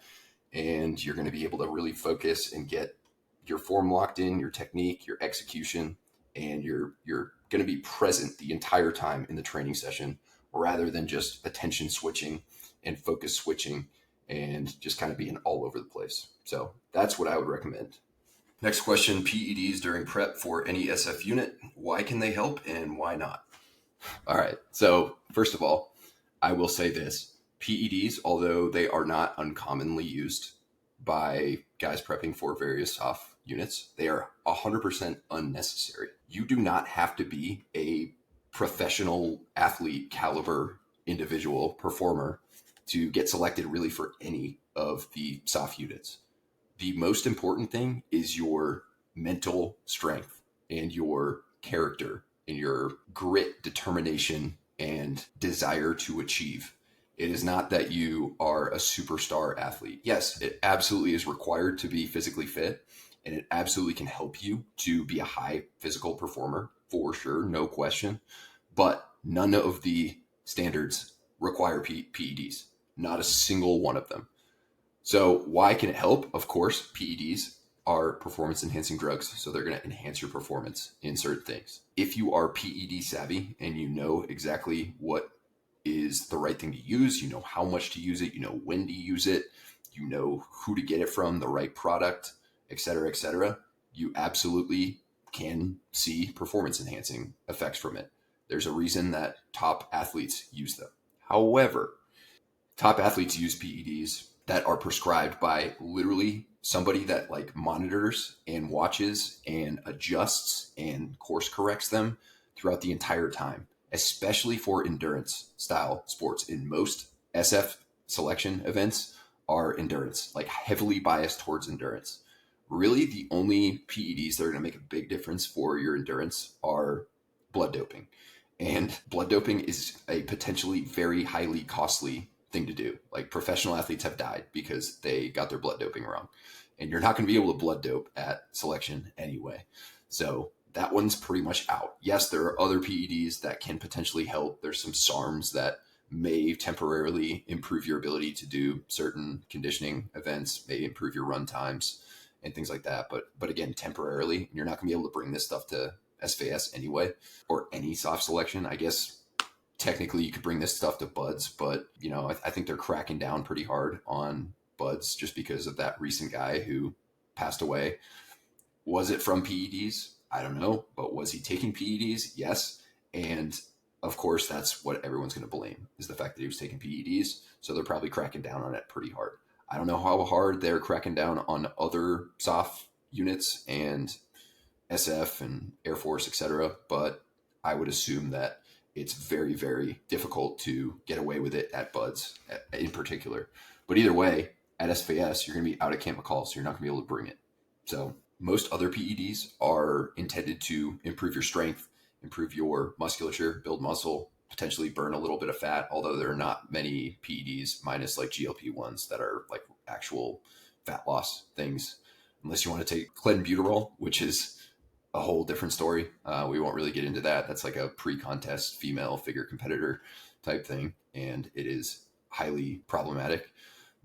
And you're going to be able to really focus and get your form locked in, your technique, your execution, and you're going to be present the entire time in the training session rather than just attention switching and focus switching and just kind of being all over the place. So that's what I would recommend. Next question, PEDs during prep for any SF unit. Why can they help and why not? All right. So first of all, I will say this. PEDs, although they are not uncommonly used by guys prepping for various SOF units, they are 100% unnecessary. You do not have to be a professional athlete caliber individual performer to get selected really for any of the SOF units. The most important thing is your mental strength and your character and your grit, determination, and desire to achieve. It is not that you are a superstar athlete. Yes, it absolutely is required to be physically fit, and it absolutely can help you to be a high physical performer for sure, no question. But none of the standards require PEDs, not a single one of them. So why can it help? Of course, PEDs are performance enhancing drugs, so they're going to enhance your performance in certain things. If you are PED savvy and you know exactly what is the right thing to use, you know how much to use it, you know when to use it, you know who to get it from, the right product, etc., you absolutely can see performance enhancing effects from it. There's a reason that top athletes use them. However, top athletes use PEDs that are prescribed by literally somebody that like monitors and watches and adjusts and course corrects them throughout the entire time, especially for endurance style sports. In most SF selection events are endurance, like heavily biased towards endurance. Really, the only PEDs that are going to make a big difference for your endurance are blood doping. And blood doping is a potentially very highly costly thing to do. Like professional athletes have died because they got their blood doping wrong. And you're not going to be able to blood dope at selection anyway. So that one's pretty much out. Yes, there are other PEDs that can potentially help. There's some SARMs that may temporarily improve your ability to do certain conditioning events, may improve your run times and things like that. But again, temporarily, you're not going to be able to bring this stuff to SFAS anyway, or any soft selection. I guess technically you could bring this stuff to buds, but you know, I think they're cracking down pretty hard on buds just because of that recent guy who passed away. Was it from PEDs? I don't know, but was he taking PEDs? Yes. And of course, that's what everyone's going to blame, is the fact that he was taking PEDs. So they're probably cracking down on it pretty hard. I don't know how hard they're cracking down on other SOF units and SF and Air Force, etc. But I would assume that it's very, very difficult to get away with it at buds in particular. But either way, at SFAS, you're going to be out at Camp McCall, so you're not going to be able to bring it. So most other PEDs are intended to improve your strength, improve your musculature, build muscle, potentially burn a little bit of fat, although there are not many PEDs minus like GLP-1s that are like actual fat loss things, unless you want to take clenbuterol, which is a whole different story. We won't really get into that. That's like a pre-contest female figure competitor type thing, and it is highly problematic.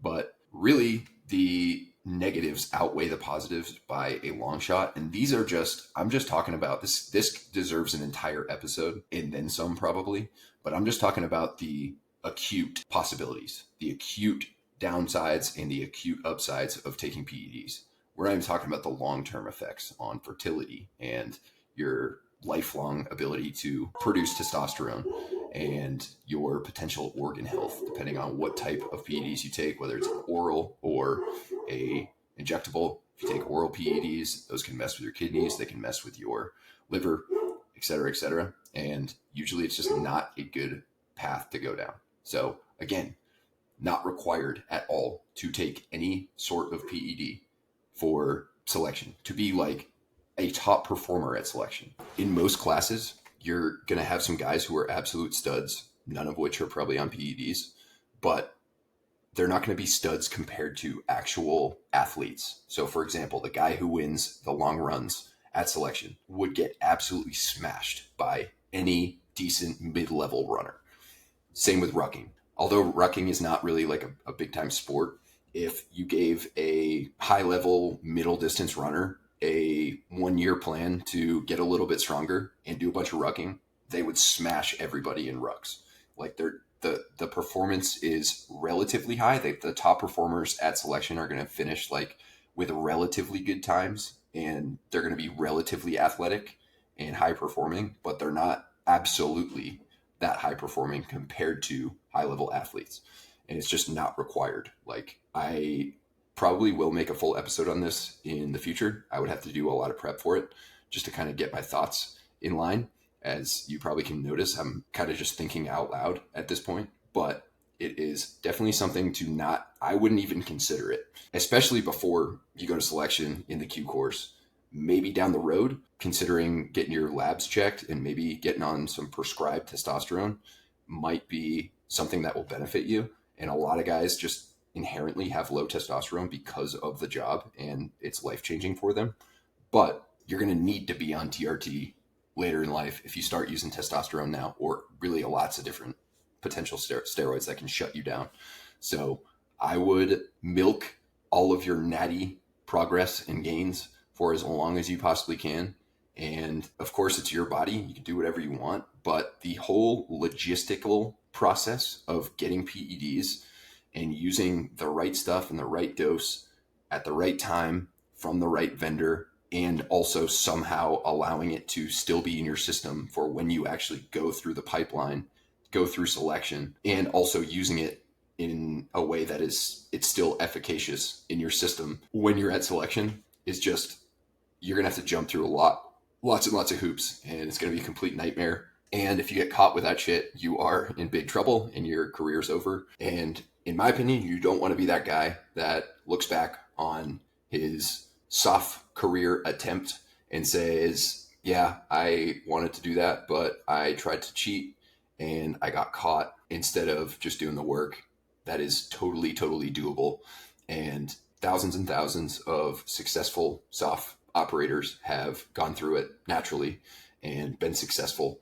But really, the negatives outweigh the positives by a long shot. And these are just, I'm just talking about this. This deserves an entire episode and then some probably, but I'm just talking about the acute possibilities, the acute downsides and the acute upsides of taking PEDs. We're not even talking about the long-term effects on fertility and your lifelong ability to produce testosterone and your potential organ health, depending on what type of PEDs you take, whether it's an oral or a injectable. If you take oral PEDs, those can mess with your kidneys, they can mess with your liver, et cetera, and usually it's just not a good path to go down. So again, not required at all to take any sort of PED for selection, to be like a top performer at selection. In most classes, you're going to have some guys who are absolute studs, none of which are probably on PEDs, but they're not going to be studs compared to actual athletes. So for example, the guy who wins the long runs at selection would get absolutely smashed by any decent mid-level runner. Same with rucking. Although rucking is not really like a big time sport, if you gave a high level middle distance runner a 1 year plan to get a little bit stronger and do a bunch of rucking, they would smash everybody in rucks. Like the performance is relatively high. The top performers at selection are going to finish like with relatively good times, and they're going to be relatively athletic and high performing, but they're not absolutely that high performing compared to high level athletes. And it's just not required. Like, I probably will make a full episode on this in the future. I would have to do a lot of prep for it just to kind of get my thoughts in line. As you probably can notice, I'm kind of just thinking out loud at this point, but it is definitely something to not, I wouldn't even consider it, especially before you go to selection in the Q course. Maybe down the road, considering getting your labs checked and maybe getting on some prescribed testosterone might be something that will benefit you. And a lot of guys just inherently have low testosterone because of the job, and it's life-changing for them. But you're going to need to be on TRT later in life if you start using testosterone now, or really lots of different potential steroids that can shut you down. So I would milk all of your natty progress and gains for as long as you possibly can. And of course, it's your body. You can do whatever you want. But the whole logistical process of getting PEDs and using the right stuff in the right dose at the right time from the right vendor, and also somehow allowing it to still be in your system for when you actually go through the pipeline, go through selection, and also using it in a way that it's still efficacious in your system when you're at selection, is just, you're going to have to jump through lots and lots of hoops, and it's going to be a complete nightmare. And if you get caught with that shit, you are in big trouble and your career's over. And in my opinion, you don't want to be that guy that looks back on his SOF career attempt and says, yeah, I wanted to do that, but I tried to cheat and I got caught, instead of just doing the work that is totally, totally doable. And thousands of successful SOF operators have gone through it naturally and been successful.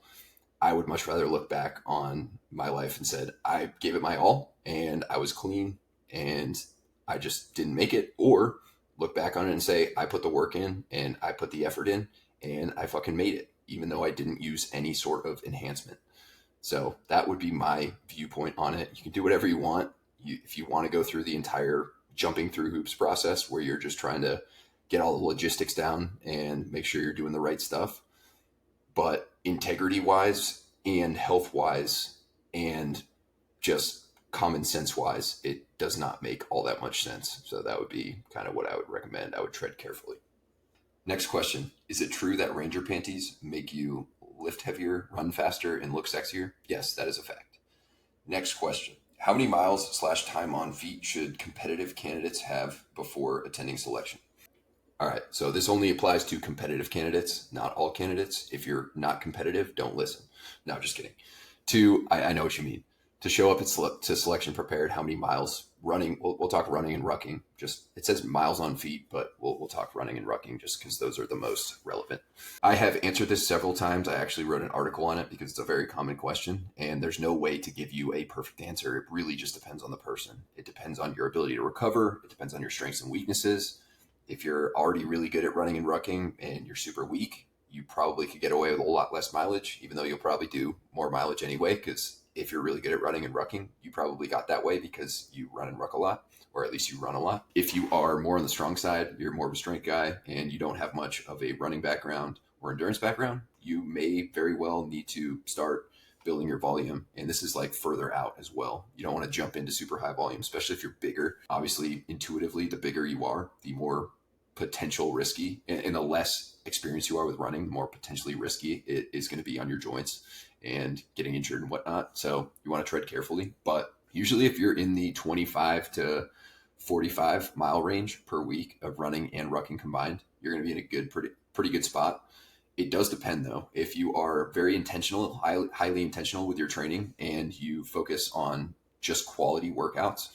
I would much rather look back on my life and said, I gave it my all and I was clean and I just didn't make it, or look back on it and say, I put the work in and I put the effort in and I fucking made it, even though I didn't use any sort of enhancement. So that would be my viewpoint on it. You can do whatever you want. If you want to go through the entire jumping through hoops process where you're just trying to get all the logistics down and make sure you're doing the right stuff. But integrity wise and health wise and just common sense wise, it does not make all that much sense. So that would be kind of what I would recommend. I would tread carefully. Next question. Is it true that Ranger panties make you lift heavier, run faster, and look sexier? Yes, that is a fact. Next question. How many miles / time on feet should competitive candidates have before attending selection? All right, so this only applies to competitive candidates, not all candidates. If you're not competitive, don't listen. No, just kidding. I know what you mean. To show up to selection prepared, how many miles running? We'll talk running and rucking. Just, it says miles on feet, but we'll talk running and rucking just because those are the most relevant. I have answered this several times. I actually wrote an article on it because it's a very common question, and there's no way to give you a perfect answer. It really just depends on the person. It depends on your ability to recover. It depends on your strengths and weaknesses. If you're already really good at running and rucking and you're super weak, you probably could get away with a lot less mileage, even though you'll probably do more mileage anyway, because if you're really good at running and rucking, you probably got that way because you run and ruck a lot, or at least you run a lot. If you are more on the strong side, you're more of a strength guy, and you don't have much of a running background or endurance background, you may very well need to start building your volume. And this is like further out as well. You don't want to jump into super high volume, especially if you're bigger. Obviously, intuitively, the bigger you are, the more potential risky, and the less experienced you are with running, the more potentially risky it is going to be on your joints and getting injured and whatnot. So you want to tread carefully. But usually if you're in the 25 to 45 mile range per week of running and rucking combined, you're going to be in a good, pretty good spot. It does depend though. If you are very intentional, highly intentional with your training, and you focus on just quality workouts,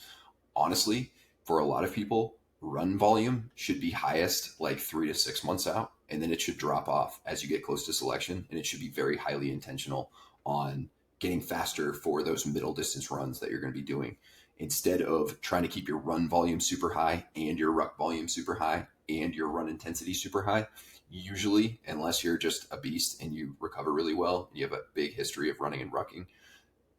honestly, for a lot of people, run volume should be highest like 3 to 6 months out, and then it should drop off as you get close to selection, and it should be very highly intentional on getting faster for those middle distance runs that you're going to be doing, instead of trying to keep your run volume super high and your ruck volume super high and your run intensity super high. Usually, unless you're just a beast and you recover really well and you have a big history of running and rucking,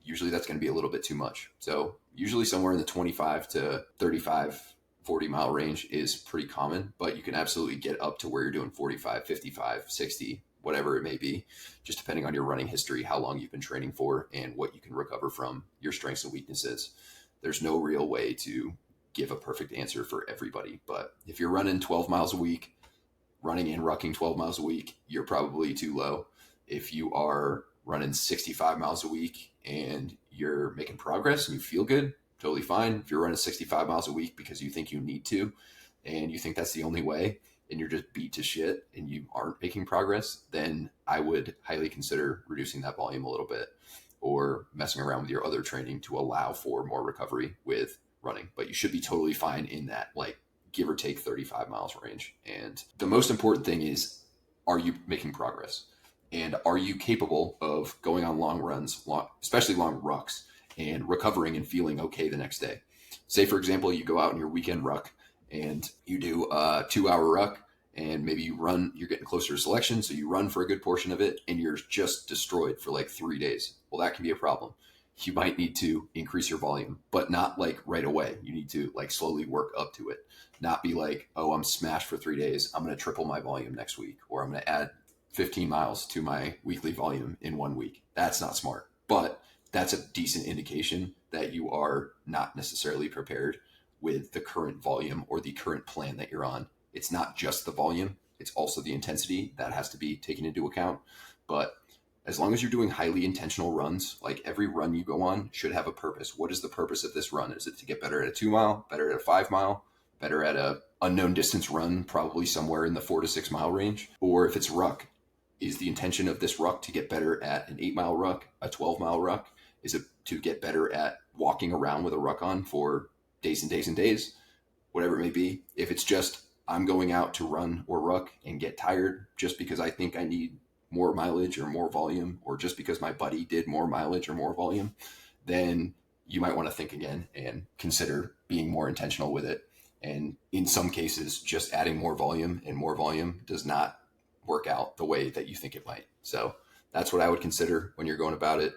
usually that's going to be a little bit too much. So usually somewhere in the 25 to 35, 40 mile range is pretty common, but you can absolutely get up to where you're doing 45, 55, 60, whatever it may be, just depending on your running history, how long you've been training for, and what you can recover from your strengths and weaknesses. There's no real way to give a perfect answer for everybody, but if you're running 12 miles a week, running and rucking 12 miles a week, you're probably too low. If you are running 65 miles a week and you're making progress and you feel good, totally fine. If you're running 65 miles a week because you think you need to, and you think that's the only way, and you're just beat to shit and you aren't making progress, then I would highly consider reducing that volume a little bit or messing around with your other training to allow for more recovery with running. But you should be totally fine in that, like, give or take 35 miles range. And the most important thing is, are you making progress? And are you capable of going on long runs, especially long rucks, and recovering and feeling okay the next day? Say, for example, you go out on your weekend ruck and you do a 2-hour ruck, and maybe you're getting closer to selection, so you run for a good portion of it and you're just destroyed for like 3 days. Well, that can be a problem. You might need to increase your volume, but not like right away. You need to like slowly work up to it. Not be like, oh, I'm smashed for 3 days, I'm going to triple my volume next week, or I'm going to add 15 miles to my weekly volume in 1 week. That's not smart, but that's a decent indication that you are not necessarily prepared with the current volume or the current plan that you're on. It's not just the volume, it's also the intensity that has to be taken into account. But as long as you're doing highly intentional runs, like every run you go on should have a purpose. What is the purpose of this run? Is it to get better at a 2 mile, better at a 5 mile, better at a unknown distance run, probably somewhere in the 4 to 6 mile range? Or if it's ruck, is the intention of this ruck to get better at an 8 mile ruck, a 12 mile ruck? Is it to get better at walking around with a ruck on for days and days and days? Whatever it may be. If it's just, I'm going out to run or ruck and get tired just because I think I need more mileage or more volume, or just because my buddy did more mileage or more volume, then you might want to think again and consider being more intentional with it. And in some cases, just adding more volume and more volume does not work out the way that you think it might. So that's what I would consider when you're going about it.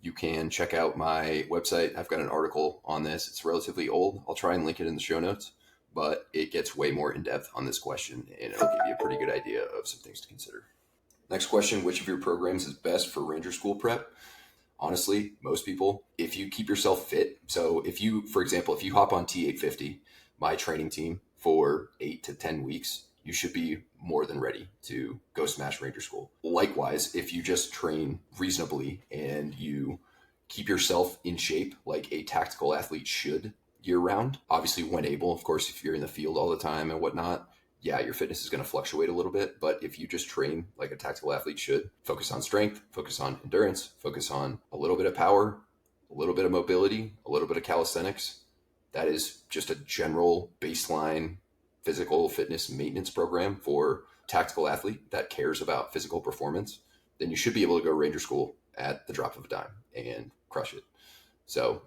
You can check out my website. I've got an article on this. It's relatively old. I'll try and link it in the show notes, but it gets way more in depth on this question, and it'll give you a pretty good idea of some things to consider. Next question, which of your programs is best for Ranger School prep? Honestly, most people, if you keep yourself fit. So if you, for example, if you hop on T850, my training team, for 8 to 10 weeks, you should be more than ready to go smash Ranger School. Likewise, if you just train reasonably and you keep yourself in shape like a tactical athlete should year round, obviously when able, of course, if you're in the field all the time and whatnot, yeah, your fitness is going to fluctuate a little bit. But if you just train like a tactical athlete should, focus on strength, focus on endurance, focus on a little bit of power, a little bit of mobility, a little bit of calisthenics, that is just a general baseline physical fitness maintenance program for tactical athlete that cares about physical performance, then you should be able to go Ranger School at the drop of a dime and crush it. So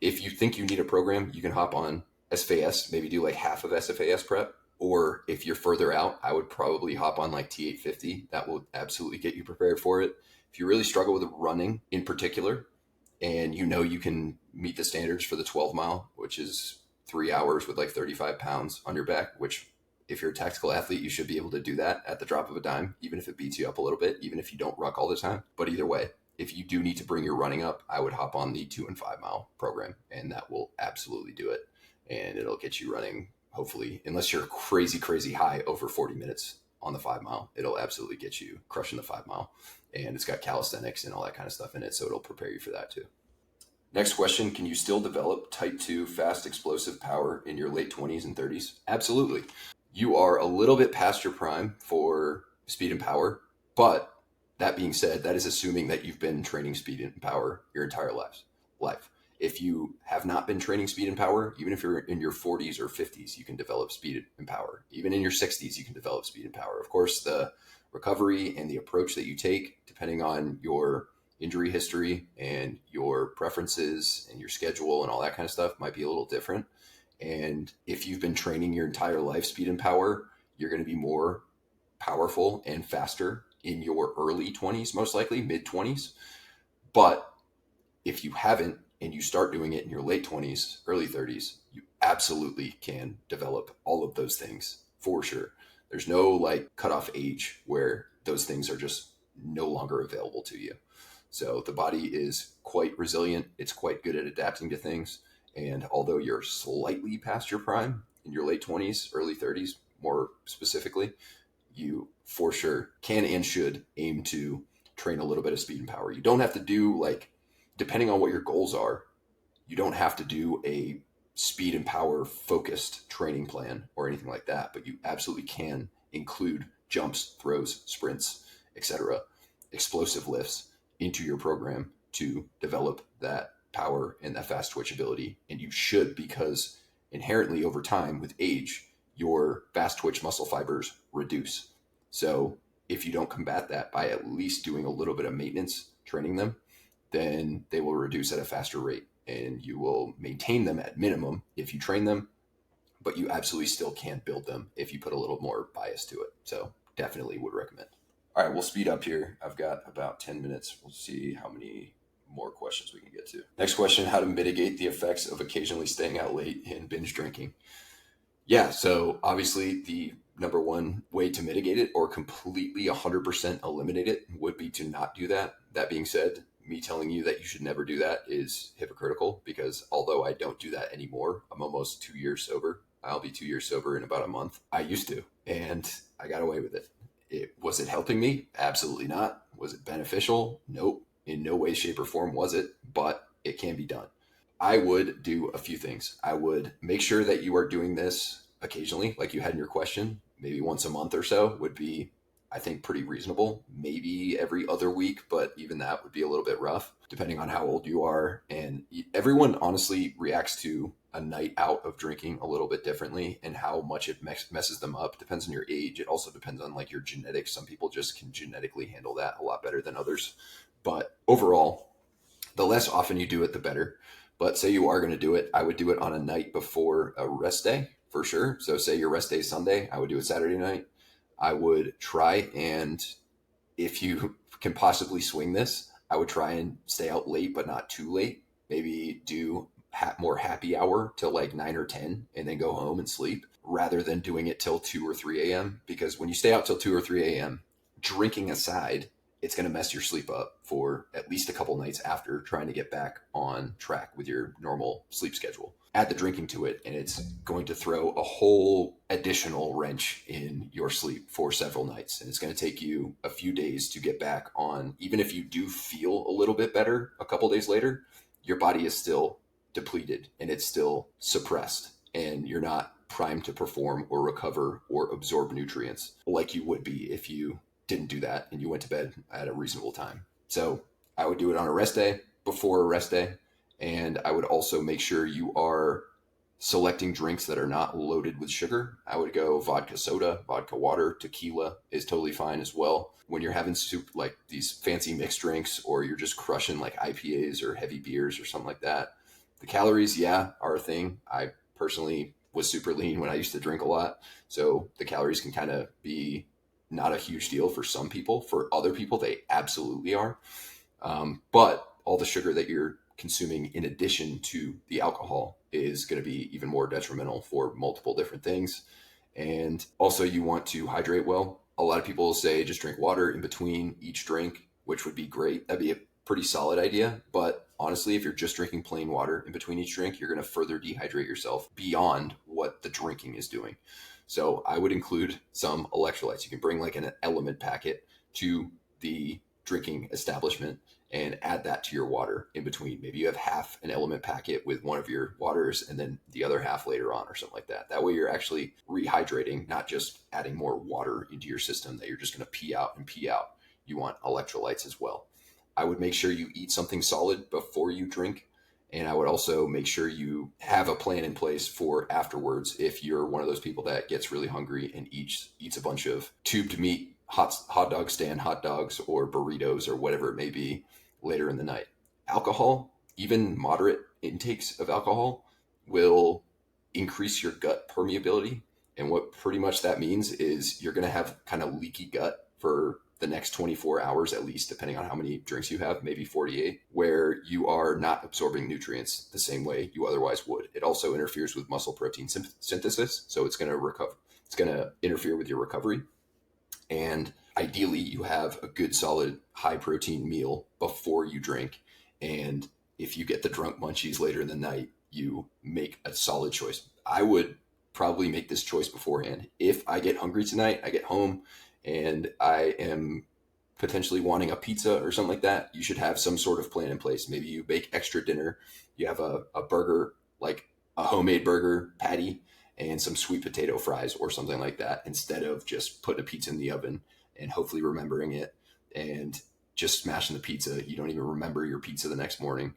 if you think you need a program, you can hop on SFAS, maybe do like half of SFAS prep. Or if you're further out, I would probably hop on like T850. That will absolutely get you prepared for it. If you really struggle with running in particular, and you know you can meet the standards for the 12 mile, which is 3 hours with like 35 pounds on your back, which if you're a tactical athlete, you should be able to do that at the drop of a dime, even if it beats you up a little bit, even if you don't ruck all the time. But either way, if you do need to bring your running up, I would hop on the 2 and 5 mile program, and that will absolutely do it. And it'll get you running, hopefully, unless you're crazy high over 40 minutes on the 5 mile, it'll absolutely get you crushing the 5 mile. And it's got calisthenics and all that kind of stuff in it, so it'll prepare you for that too. Next question, can you still develop type 2 fast explosive power in your late 20s and 30s? Absolutely. You are a little bit past your prime for speed and power, but that being said, that is assuming that you've been training speed and power your entire life. If you have not been training speed and power, even if you're in your 40s or 50s, you can develop speed and power. Even in your 60s, you can develop speed and power. Of course, the recovery and the approach that you take, depending on your injury history and your preferences and your schedule and all that kind of stuff, might be a little different. And if you've been training your entire life speed and power, you're going to be more powerful and faster in your early 20s, most likely mid 20s. But if you haven't and you start doing it in your late 20s, early 30s, you absolutely can develop all of those things for sure. There's no like cutoff age where those things are just no longer available to you. So the body is quite resilient. It's quite good at adapting to things. And although you're slightly past your prime in your late 20s, early 30s, more specifically, you for sure can and should aim to train a little bit of speed and power. You don't have to do like, depending on what your goals are, you don't have to do a speed and power focused training plan or anything like that, but you absolutely can include jumps, throws, sprints, etc., explosive lifts into your program to develop that power and that fast twitch ability. And you should, because inherently over time with age, your fast twitch muscle fibers reduce. So if you don't combat that by at least doing a little bit of maintenance, training them, then they will reduce at a faster rate, and you will maintain them at minimum if you train them, but you absolutely still can build them if you put a little more bias to it. So definitely would recommend. All right, we'll speed up here. I've got about 10 minutes. We'll see how many more questions we can get to. Next question, how to mitigate the effects of occasionally staying out late and binge drinking. Yeah, so obviously the number one way to mitigate it or completely 100% eliminate it would be to not do that. That being said, me telling you that you should never do that is hypocritical, because although I don't do that anymore, I'm almost 2 years sober. I'll be 2 years sober in about a month. I used to, and I got away with it. Was it helping me? Absolutely not. Was it beneficial? Nope. In no way, shape, or form was it, but it can be done. I would do a few things. I would make sure that you are doing this occasionally, like you had in your question. Maybe once a month or so would be, I think, pretty reasonable. Maybe every other week, but even that would be a little bit rough, depending on how old you are. And everyone honestly reacts to a night out of drinking a little bit differently, and how much it messes them up depends on your age. It also depends on like your genetics. Some people just can genetically handle that a lot better than others. But overall, the less often you do it, the better. But say you are going to do it, I would do it on a night before a rest day for sure. So say your rest day is Sunday, I would do it Saturday night. I would try, and if you can possibly swing this, I would try and stay out late, but not too late. Maybe do more happy hour till like 9 or 10 and then go home and sleep, rather than doing it till 2 or 3 a.m. Because when you stay out till 2 or 3 a.m., drinking aside, it's going to mess your sleep up for at least a couple nights after, trying to get back on track with your normal sleep schedule. Add the drinking to it, and it's going to throw a whole additional wrench in your sleep for several nights. And it's going to take you a few days to get back on. Even if you do feel a little bit better a couple days later, your body is still depleted and it's still suppressed, and you're not primed to perform or recover or absorb nutrients like you would be if you didn't do that and you went to bed at a reasonable time. So I would do it on a rest day, before a rest day. And I would also make sure you are selecting drinks that are not loaded with sugar. I would go vodka soda, vodka water, tequila is totally fine as well. When you're having soup, like these fancy mixed drinks, or you're just crushing like IPAs or heavy beers or something like that, the calories, yeah, are a thing. I personally was super lean when I used to drink a lot. So the calories can kind of be not a huge deal for some people. For other people, they absolutely are. But all the sugar that you're consuming in addition to the alcohol is going to be even more detrimental for multiple different things. And also, you want to hydrate well. A lot of people say just drink water in between each drink, which would be great. That'd be a pretty solid idea. But honestly, if you're just drinking plain water in between each drink, you're going to further dehydrate yourself beyond what the drinking is doing. So I would include some electrolytes. You can bring like an element packet to the drinking establishment and add that to your water in between. Maybe you have half an element packet with one of your waters and then the other half later on or something like that. That way you're actually rehydrating, not just adding more water into your system that you're just going to pee out and pee out. You want electrolytes as well. I would make sure you eat something solid before you drink. And I would also make sure you have a plan in place for afterwards if you're one of those people that gets really hungry and eats a bunch of tubed meat, hot dog stand hot dogs, or burritos or whatever it may be later in the night. Alcohol, even moderate intakes of alcohol, will increase your gut permeability. And what pretty much that means is you're going to have kind of leaky gut for the next 24 hours, at least, depending on how many drinks you have, maybe 48, where you are not absorbing nutrients the same way you otherwise would. It also interferes with muscle protein synthesis. So it's going to interfere with your recovery. And ideally, you have a good, solid, high protein meal before you drink. And if you get the drunk munchies later in the night, you make a solid choice. I would probably make this choice beforehand. If I get hungry tonight, I get home and I am potentially wanting a pizza or something like that, you should have some sort of plan in place. Maybe you bake extra dinner. You have a burger, like a homemade burger patty and some sweet potato fries or something like that, instead of just putting a pizza in the oven and hopefully remembering it and just smashing the pizza. You don't even remember your pizza the next morning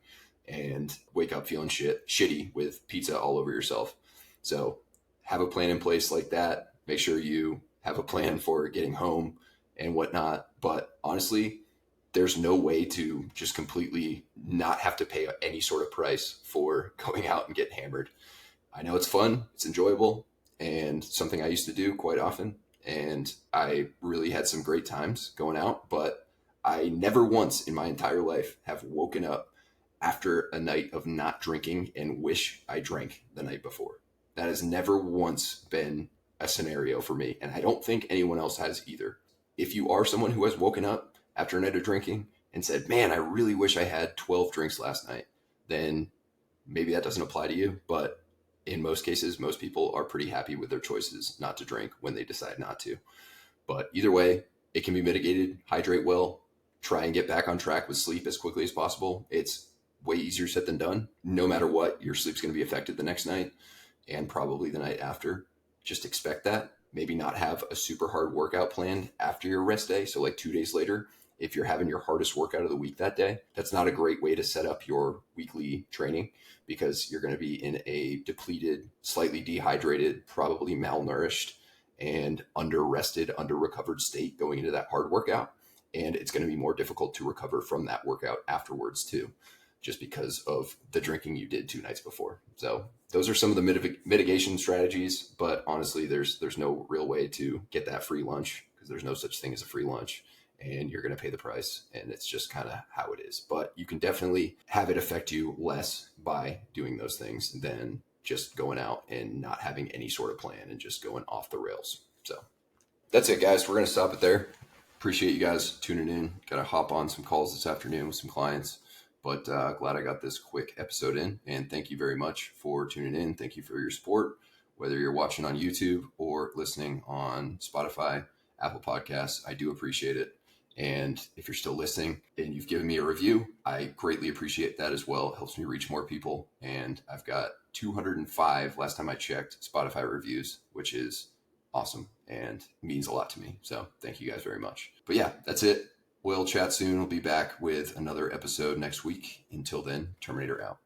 and wake up feeling shitty with pizza all over yourself. So have a plan in place like that. Make sure you have a plan for getting home and whatnot. But honestly, there's no way to just completely not have to pay any sort of price for going out and getting hammered. I know it's fun, it's enjoyable, and something I used to do quite often. And I really had some great times going out, but I never once in my entire life have woken up after a night of not drinking and wish I drank the night before. That has never once been a scenario for me. And I don't think anyone else has either. If you are someone who has woken up after a night of drinking and said, man, I really wish I had 12 drinks last night, then maybe that doesn't apply to you. But in most cases, most people are pretty happy with their choices not to drink when they decide not to. But either way, it can be mitigated. Hydrate well. Try and get back on track with sleep as quickly as possible. It's way easier said than done. No matter what, your sleep's going to be affected the next night and probably the night after. Just expect that. Maybe not have a super hard workout planned after your rest day. So like 2 days later, if you're having your hardest workout of the week that day, that's not a great way to set up your weekly training, because you're going to be in a depleted, slightly dehydrated, probably malnourished and under-rested, under-recovered state going into that hard workout. And it's going to be more difficult to recover from that workout afterwards too, just because of the drinking you did 2 nights before. So those are some of the mitigation strategies, but honestly, there's no real way to get that free lunch, because there's no such thing as a free lunch, and you're going to pay the price, and it's just kind of how it is. But you can definitely have it affect you less by doing those things than just going out and not having any sort of plan and just going off the rails. So that's it, guys. We're going to stop it there. Appreciate you guys tuning in. Got to hop on some calls this afternoon with some clients. But glad I got this quick episode in, and thank you very much for tuning in. Thank you for your support, whether you're watching on YouTube or listening on Spotify, Apple Podcasts. I do appreciate it. And if you're still listening and you've given me a review, I greatly appreciate that as well. It helps me reach more people. And I've got 205 last time I checked Spotify reviews, which is awesome and means a lot to me. So thank you guys very much. But yeah, that's it. We'll chat soon. We'll be back with another episode next week. Until then, Terminator out.